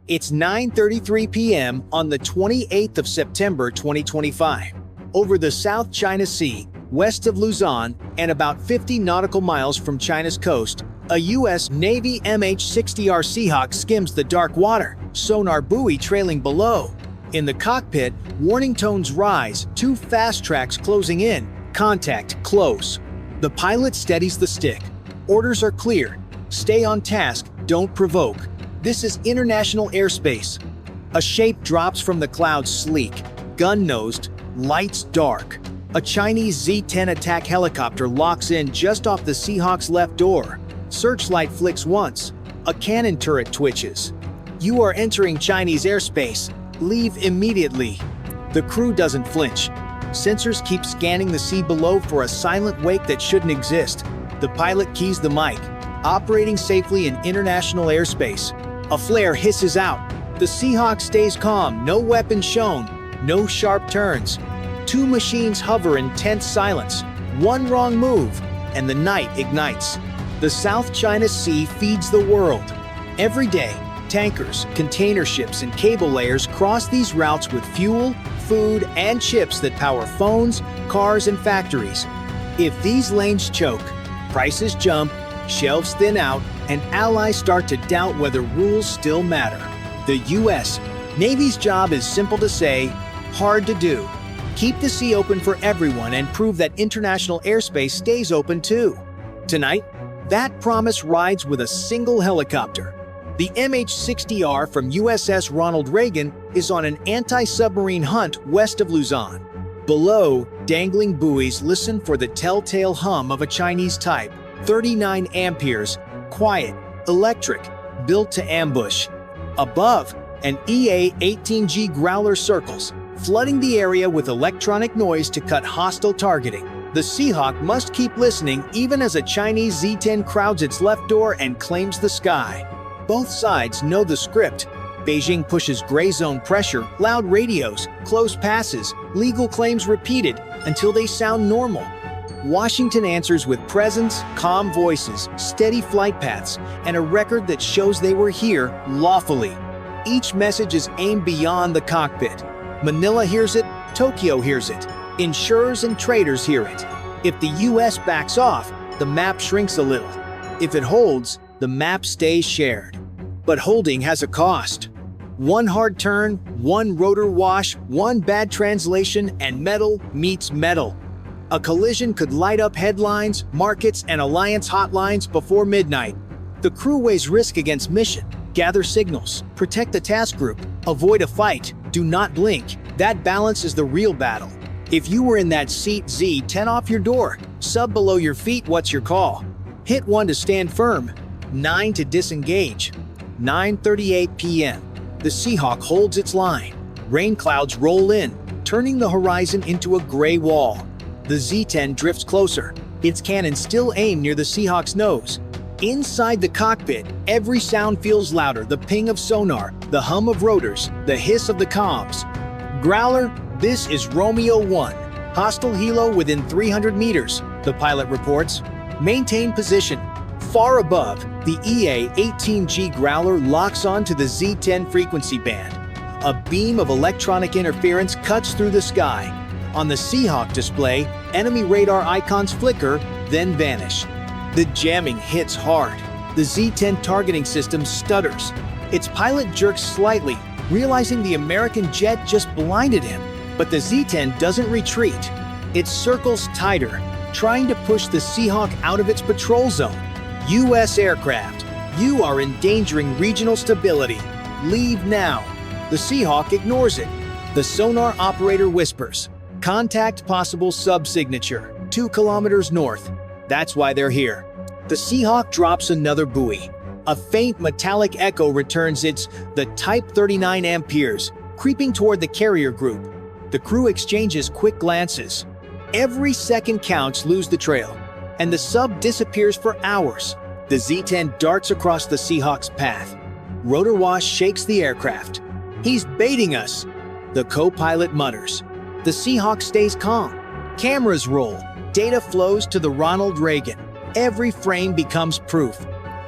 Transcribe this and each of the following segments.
It's 9:33 p.m. on the 28th of September 2025. Over the South China Sea, west of Luzon, and about 50 nautical miles from China's coast, a U.S. Navy MH-60R Seahawk skims the dark water, sonar buoy trailing below. In the cockpit, warning tones rise, two fast tracks closing in, contact close. The pilot steadies the stick. Orders are clear. Stay on task, don't provoke. This is international airspace. A shape drops from the clouds sleek, gun-nosed, lights dark. A Chinese Z-10 attack helicopter locks in just off the Seahawk's left door. Searchlight flicks once. A cannon turret twitches. You are entering Chinese airspace. Leave immediately. The crew doesn't flinch. Sensors keep scanning the sea below for a silent wake that shouldn't exist. The pilot keys the mic. Operating safely in international airspace. A flare hisses out. The Seahawk stays calm, no weapons shown, no sharp turns. Two machines hover in tense silence. One wrong move, and the night ignites. The South China Sea feeds the world. Every day, tankers, container ships, and cable layers cross these routes with fuel, food, and chips that power phones, cars, and factories. If these lanes choke, prices jump, shelves thin out, and allies start to doubt whether rules still matter. The U.S. Navy's job is simple to say, hard to do. Keep the sea open for everyone and prove that international airspace stays open too. Tonight, that promise rides with a single helicopter. The MH-60R from USS Ronald Reagan is on an anti-submarine hunt west of Luzon. Below, dangling buoys listen for the telltale hum of a Chinese type. 39 amperes, quiet, electric, built to ambush. Above, an EA-18G Growler circles, flooding the area with electronic noise to cut hostile targeting. The Seahawk must keep listening even as a Chinese Z-10 crowds its left door and claims the sky. Both sides know the script. Beijing pushes gray zone pressure, loud radios, close passes, legal claims repeated until they sound normal. Washington answers with presence, calm voices, steady flight paths, and a record that shows they were here lawfully. Each message is aimed beyond the cockpit. Manila hears it, Tokyo hears it. Insurers and traders hear it. If the US backs off, the map shrinks a little. If it holds, the map stays shared. But holding has a cost. One hard turn, one rotor wash, one bad translation, and metal meets metal. A collision could light up headlines, markets, and alliance hotlines before midnight. The crew weighs risk against mission. Gather signals, protect the task group, avoid a fight, do not blink. That balance is the real battle. If you were in that seat Z-10 off your door, sub below your feet, what's your call? Hit 1 to stand firm, 9 to disengage. 9:38 p.m. The Seahawk holds its line. Rain clouds roll in, turning the horizon into a gray wall. The Z-10 drifts closer, its cannon still aimed near the Seahawk's nose. Inside the cockpit, every sound feels louder, the ping of sonar, the hum of rotors, the hiss of the comms. Growler, this is Romeo 1. Hostile helo within 300 meters, the pilot reports. Maintain position. Far above, the EA-18G Growler locks onto the Z-10 frequency band. A beam of electronic interference cuts through the sky. On the Seahawk display, enemy radar icons flicker, then vanish. The jamming hits hard. The Z-10 targeting system stutters. Its pilot jerks slightly, realizing the American jet just blinded him. But the Z-10 doesn't retreat. It circles tighter, trying to push the Seahawk out of its patrol zone. U.S. aircraft, you are endangering regional stability. Leave now. The Seahawk ignores it. The sonar operator whispers, contact possible sub-signature, 2 kilometers north. That's why they're here. The Seahawk drops another buoy. A faint metallic echo returns the Type 39 amperes, creeping toward the carrier group. The crew exchanges quick glances. Every second counts, lose the trail, and the sub disappears for hours. The Z-10 darts across the Seahawk's path. Rotor wash shakes the aircraft. He's baiting us, the co-pilot mutters. The Seahawk stays calm. Cameras roll. Data flows to the Ronald Reagan. Every frame becomes proof.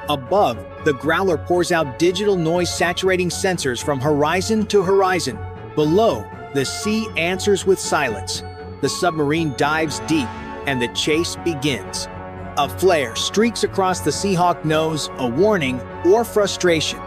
Above, the Growler pours out digital noise-saturating sensors from horizon to horizon. Below, the sea answers with silence. The submarine dives deep, and the chase begins. A flare streaks across the Seahawk nose, a warning or frustration.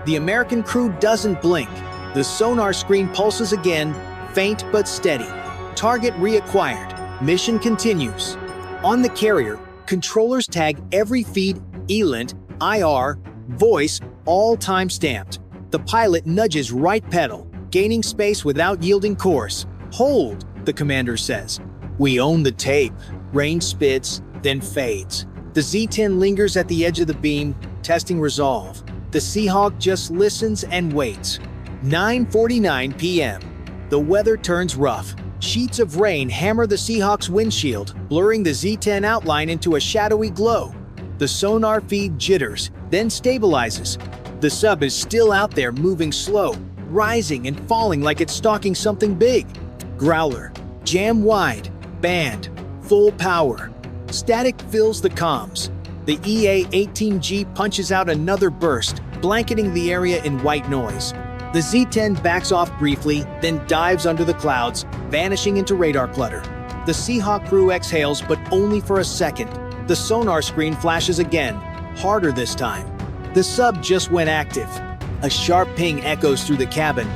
The American crew doesn't blink. The sonar screen pulses again, faint but steady. Target reacquired. Mission continues. On the carrier, controllers tag every feed, ELINT, IR, voice, all time-stamped. The pilot nudges right pedal, gaining space without yielding course. "Hold," the commander says. We own the tape. Range spits, then fades. The Z-10 lingers at the edge of the beam, testing resolve. The Seahawk just listens and waits. 9:49 p.m. The weather turns rough. Sheets of rain hammer the Seahawk's windshield, blurring the Z-10 outline into a shadowy glow. The sonar feed jitters, then stabilizes. The sub is still out there, moving slow, rising and falling like it's stalking something big. Growler, jam wide, band, full power. Static fills the comms. The EA-18G punches out another burst, blanketing the area in white noise. The Z-10 backs off briefly, then dives under the clouds, vanishing into radar clutter. The Seahawk crew exhales, but only for a second. The sonar screen flashes again, harder this time. The sub just went active. A sharp ping echoes through the cabin.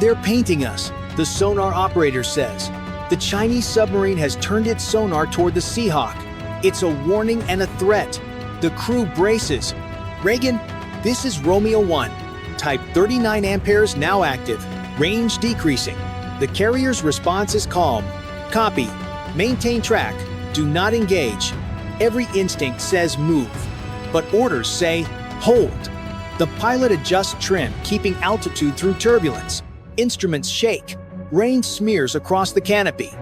"They're painting us," the sonar operator says. The Chinese submarine has turned its sonar toward the Seahawk. It's a warning and a threat. The crew braces. "Reagan, this is Romeo 1. Type 39 amperes now active. Range decreasing." The carrier's response is calm. "Copy. Maintain track. Do not engage." Every instinct says move, but orders say hold. The pilot adjusts trim, keeping altitude through turbulence. Instruments shake. Rain smears across the canopy.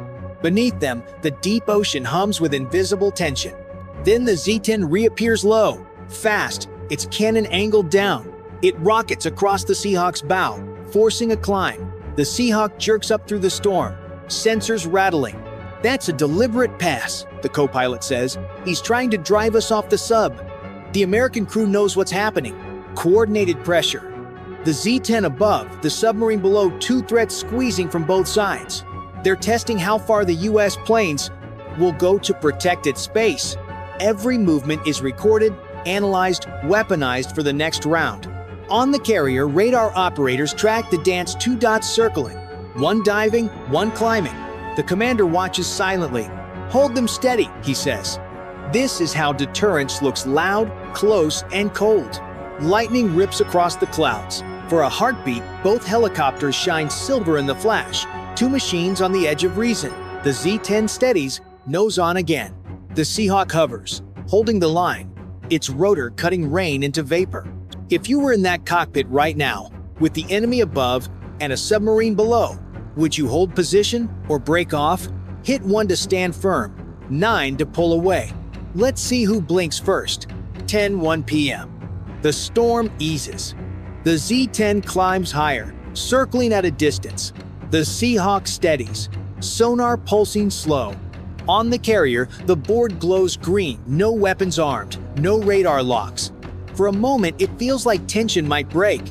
Beneath them, the deep ocean hums with invisible tension. Then the Z-10 reappears low, fast, its cannon angled down. It rockets across the Seahawk's bow, forcing a climb. The Seahawk jerks up through the storm, sensors rattling. "That's a deliberate pass," the co-pilot says. "He's trying to drive us off the sub." The American crew knows what's happening. Coordinated pressure. The Z-10 above, the submarine below, two threats squeezing from both sides. They're testing how far the US planes will go to protect its space. Every movement is recorded, analyzed, weaponized for the next round. On the carrier, radar operators track the dance, two dots circling. One diving, one climbing. The commander watches silently. "Hold them steady," he says. This is how deterrence looks: loud, close, and cold. Lightning rips across the clouds. For a heartbeat, both helicopters shine silver in the flash. Two machines on the edge of reason. The Z-10 steadies, nose on again. The Seahawk hovers, holding the line, its rotor cutting rain into vapor. If you were in that cockpit right now, with the enemy above and a submarine below, would you hold position or break off? Hit 1 to stand firm, 9 to pull away. Let's see who blinks first. 10:01 p.m. The storm eases. The Z-10 climbs higher, circling at a distance. The Seahawk steadies, sonar pulsing slow. On the carrier, the board glows green, no weapons armed, no radar locks. For a moment, it feels like tension might break.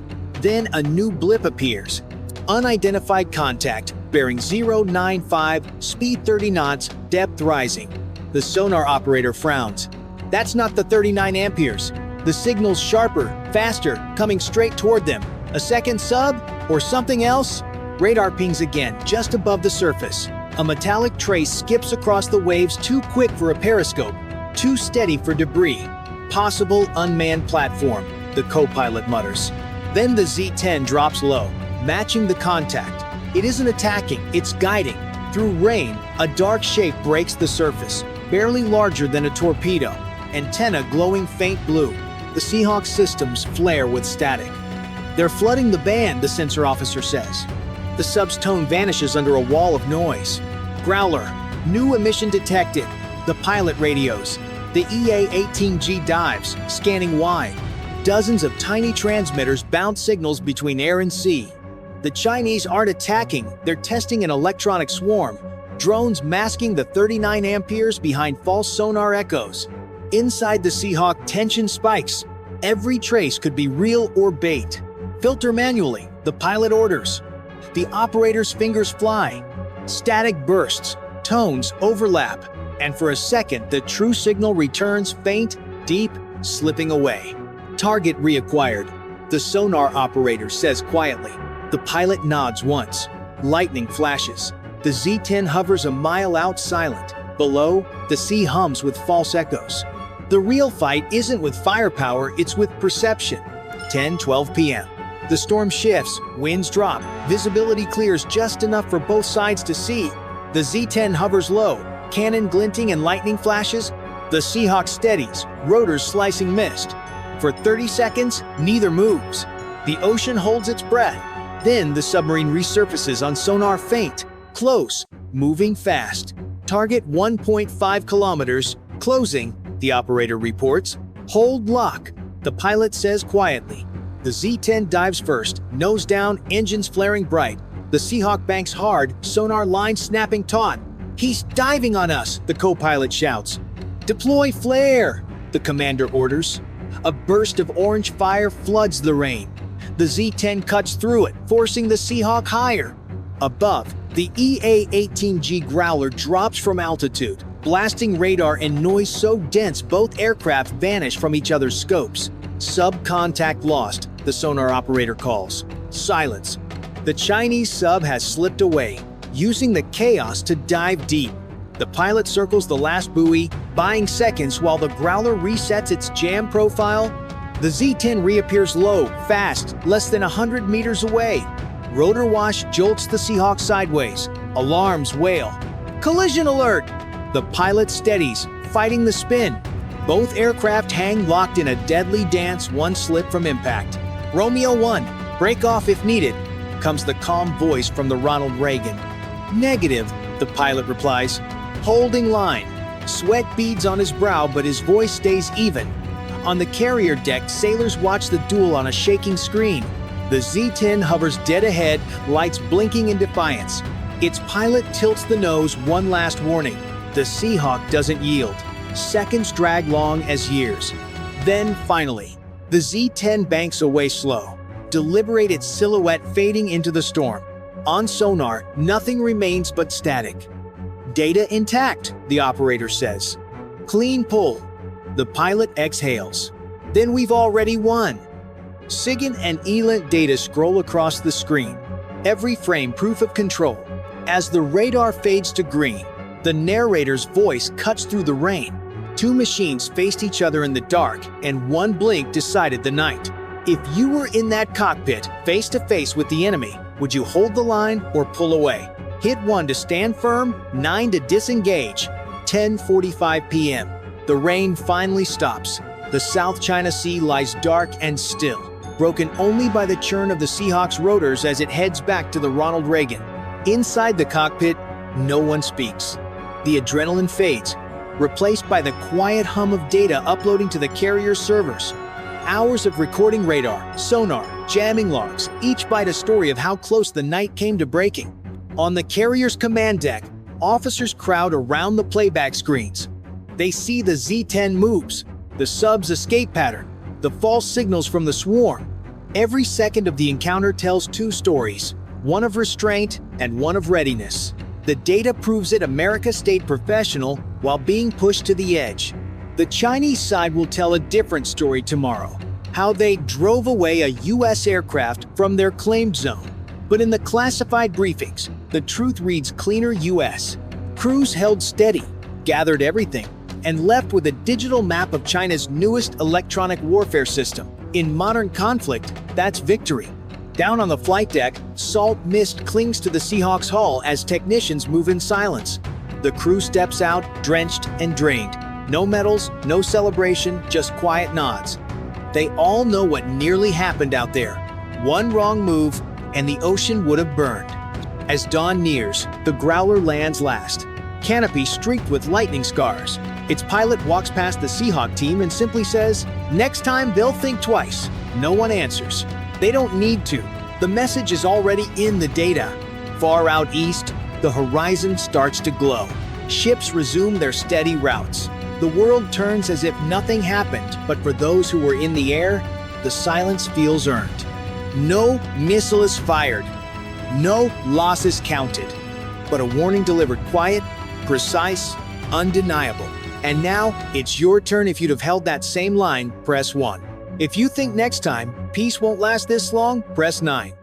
Then a new blip appears. Unidentified contact, bearing 095, speed 30 knots, depth rising. The sonar operator frowns. That's not the 39 amperes. The signal's sharper, faster, coming straight toward them. A second sub? Or something else? Radar pings again, just above the surface. A metallic trace skips across the waves, too quick for a periscope, too steady for debris. Possible unmanned platform, the co-pilot mutters. Then the Z-10 drops low, matching the contact. It isn't attacking, it's guiding. Through rain, a dark shape breaks the surface, barely larger than a torpedo, antenna glowing faint blue. The Seahawk systems flare with static. "They're flooding the band," the sensor officer says. The sub's tone vanishes under a wall of noise. Growler, new emission detected. The pilot radios. The EA-18G dives, scanning wide. Dozens of tiny transmitters bounce signals between air and sea. The Chinese aren't attacking, they're testing an electronic swarm. Drones masking the 39 amperes behind false sonar echoes. Inside the Seahawk, tension spikes. Every trace could be real or bait. Filter manually, the pilot orders. The operator's fingers fly. Static bursts, tones overlap, and for a second the true signal returns faint, deep, slipping away. Target reacquired, the sonar operator says quietly. The pilot nods once. Lightning flashes. The Z-10 hovers a mile out silent. Below, the sea hums with false echoes. The real fight isn't with firepower, it's with perception. 10:12 p.m. The storm shifts, winds drop, visibility clears just enough for both sides to see. The Z-10 hovers low, cannon glinting and lightning flashes. The Seahawk steadies, rotors slicing mist. For 30 seconds, neither moves. The ocean holds its breath. Then the submarine resurfaces on sonar faint, close, moving fast. Target 1.5 kilometers, closing, the operator reports. Hold lock, the pilot says quietly. The Z-10 dives first, nose down, engines flaring bright. The Seahawk banks hard, sonar line snapping taut. "He's diving on us," the co-pilot shouts. "Deploy flare," the commander orders. A burst of orange fire floods the rain. The Z-10 cuts through it, forcing the Seahawk higher. Above, the EA-18G Growler drops from altitude, blasting radar and noise so dense both aircraft vanish from each other's scopes. "Sub-contact lost," the sonar operator calls. Silence. The Chinese sub has slipped away, using the chaos to dive deep. The pilot circles the last buoy, buying seconds while the Growler resets its jam profile. The Z-10 reappears low, fast, less than 100 meters away. Rotor wash jolts the Seahawk sideways. Alarms wail. "Collision alert!" The pilot steadies, fighting the spin. Both aircraft hang locked in a deadly dance, one slip from impact. "Romeo 1, break off if needed," comes the calm voice from the Ronald Reagan. "Negative," the pilot replies, holding line. Sweat beads on his brow, but his voice stays even. On the carrier deck, sailors watch the duel on a shaking screen. The Z-10 hovers dead ahead, lights blinking in defiance. Its pilot tilts the nose, one last warning. The Seahawk doesn't yield. Seconds drag long as years. Then, finally, the Z-10 banks away slow, deliberate its silhouette fading into the storm. On sonar, nothing remains but static. "Data intact," the operator says. "Clean pull." The pilot exhales. "Then we've already won." SIGINT and ELINT data scroll across the screen, every frame proof of control. As the radar fades to green, the narrator's voice cuts through the rain. Two machines faced each other in the dark, and one blink decided the night. If you were in that cockpit, face to face with the enemy, would you hold the line or pull away? Hit 1 to stand firm, 9 to disengage. 10:45 p.m. The rain finally stops. The South China Sea lies dark and still, broken only by the churn of the Seahawk's rotors as it heads back to the Ronald Reagan. Inside the cockpit, no one speaks. The adrenaline fades, replaced by the quiet hum of data uploading to the carrier's servers. Hours of recording radar, sonar, jamming logs, each bite a story of how close the night came to breaking. On the carrier's command deck, officers crowd around the playback screens. They see the Z-10 moves, the sub's escape pattern, the false signals from the swarm. Every second of the encounter tells two stories, one of restraint and one of readiness. The data proves it. America stayed professional while being pushed to the edge. The Chinese side will tell a different story tomorrow, how they drove away a US aircraft from their claimed zone. But in the classified briefings, the truth reads cleaner. US crews held steady, gathered everything, and left with a digital map of China's newest electronic warfare system. In modern conflict, that's victory. Down on the flight deck, salt mist clings to the Seahawk's hull as technicians move in silence. The crew steps out, drenched and drained. No medals, no celebration, just quiet nods. They all know what nearly happened out there. One wrong move, and the ocean would have burned. As dawn nears, the Growler lands last, canopy streaked with lightning scars. Its pilot walks past the Seahawk team and simply says, "Next time they'll think twice." No one answers. They don't need to. The message is already in the data. Far out east, the horizon starts to glow. Ships resume their steady routes. The world turns as if nothing happened, but for those who were in the air, the silence feels earned. No missile is fired. No losses counted. But a warning delivered quiet, precise, undeniable. And now, it's your turn. If you'd have held that same line, press 1. If you think next time, peace won't last this long, press 9.